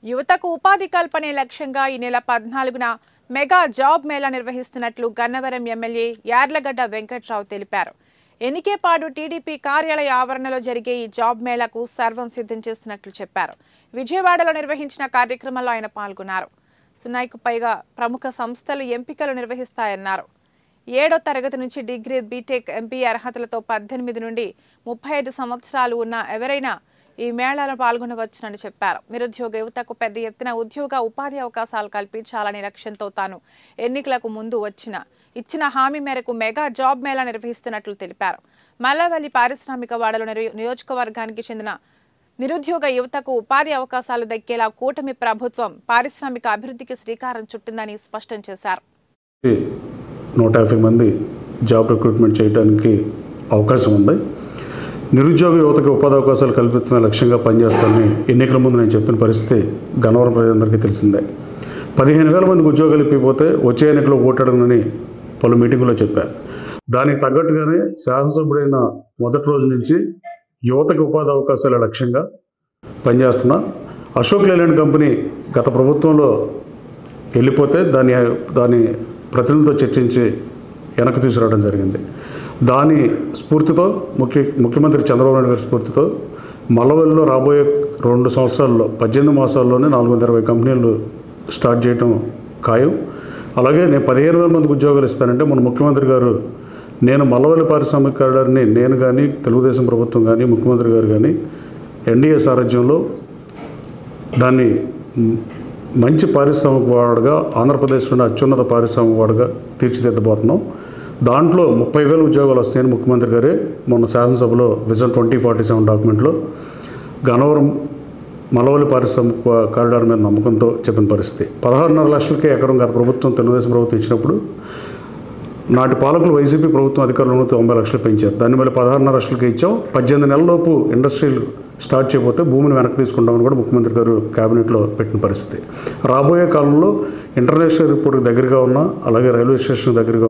యువతకు ఉపాధి కల్పనే లక్ష్యంగా ఈ నెల 14న మెగా జాబ్ మేళా నిర్వహిస్తున్నట్లు గన్నవరం ఎమ్మెల్యే యార్లగడ్డ వెంకట్రావు తెలిపారు. ఎన్నికేపాడు టీడీపీ కార్యాలయ ఆవరణలో జరిగే ఈ జాబ్ మేళాకు సర్వం సిద్ధం చేస్తున్నట్లు చెప్పారు. విజయవాడలో నిర్వహించిన కార్యక్రమంలో ఆయన పాల్గొన్నారు. 100కు పైగా ప్రముఖ సంస్థలు ఎంపికలు నిర్వహిస్తాయన్నారు. 7వ తరగతి నుంచి డిగ్రీ, బీటెక్, ఎంపీ అర్హతలతో 18 నుండి 35 సంవత్సరాలు ఉన్న ఎవరైనా ఈ మేళాలో పాల్గొనవచ్చునని చెప్పారు. నిరుద్యోగ యువతకు పెద్ద ఎత్తున ఉద్యోగ ఉపాధి అవకాశాలు కల్పించాలనే లక్ష్యంతో తాను ఎన్నికలకు ముందు ఇచ్చిన హామీ మేరకు మెగా జాబ్ మేళా నిర్వహిస్తున్నట్లు తెలిపారు. మల్లవల్లి పారిశ్రామిక వాడలో నియోజకవర్గానికి చెందిన నిరుద్యోగ యువతకు ఉపాధి అవకాశాలు దక్కేలా కూటమి ప్రభుత్వం పారిశ్రామిక అభివృద్ధికి శ్రీకారం చుట్టిందని స్పష్టం చేశారు. 150 మంది జాబ్ రిక్రూట్మెంట్ చేయడానికి అవకాశం ఉంది. నిరుద్యోగ యువతకు ఉపాధి అవకాశాలు కల్పించే లక్ష్యంగా పనిచేస్తానని ఎన్నికల ముందు నేను చెప్పిన పరిస్థితి గన్నవరం ప్రజలందరికీ తెలిసిందే. 15,000 మందికి ఉద్యోగాలు ఇప్పిపోతే వచ్చే ఎన్నికలో ఓటాడనని పలు మీటింగుల్లో చెప్పారు. దానికి తగ్గట్టుగానే శాసనసభ్యుడైన మొదటి రోజు నుంచి యువతకు ఉపాధి అవకాశాల లక్ష్యంగా పనిచేస్తున్న అశోక్ లేలాండ్ కంపెనీ గత ప్రభుత్వంలో వెళ్ళిపోతే దాని ప్రతినిధులతో చర్చించి వెనక్కి తీసుకురావడం జరిగింది. దాని స్ఫూర్తితో ముఖ్యమంత్రి చంద్రబాబు నాయుడు గారి స్ఫూర్తితో మల్లవల్లిలో రాబోయే 2 సంవత్సరాల్లో 18 మాసాల్లోనే 420 కంపెనీలు స్టార్ట్ చేయడం ఖాయం. అలాగే నేను 15,000 మందికి ఉద్యోగాలు ఇస్తానంటే మన ముఖ్యమంత్రి గారు నేను మల్లవల్లి పారిశ్రామిక కారిడార్ని నేను కానీ తెలుగుదేశం ప్రభుత్వం కానీ ముఖ్యమంత్రి గారు కానీ ఎన్డీఏ సారథ్యంలో దాన్ని మంచి పారిశ్రామిక వాడగా ఆంధ్రప్రదేశ్లోని అత్యున్నత పారిశ్రామిక వాడగా తీర్చిదిద్దబోతున్నాం. దాంట్లో 30,000 ఉద్యోగాలు వస్తాయని ముఖ్యమంత్రి గారే మొన్న శాసనసభలో విజన్ 2047 డాక్యుమెంట్లో గన్నవరం మల్లవల్లి పారిశ్రామిక కారిడార్ మీద నమ్మకంతో చెప్పిన పరిస్థితి. 16.5 లక్షలకే ఎకరం గత ప్రభుత్వం తెలుగుదేశం ప్రభుత్వం ఇచ్చినప్పుడు నాటి పాలకులు వైసీపీ ప్రభుత్వం అధికారులను 90 లక్షలు పెంచారు. దాన్ని మళ్ళీ 16.5 లక్షలకి ఇచ్చాం. 18 నెలలలోపు ఇండస్ట్రీలు స్టార్ట్ చేయకపోతే భూమిని వెనక్కి తీసుకుంటామని కూడా ముఖ్యమంత్రి గారు క్యాబినెట్లో పెట్టిన పరిస్థితి. రాబోయే కాలంలో ఇంటర్నేషనల్ ఎయిర్పోర్ట్కి దగ్గరగా ఉన్న అలాగే రైల్వే స్టేషన్ దగ్గరగా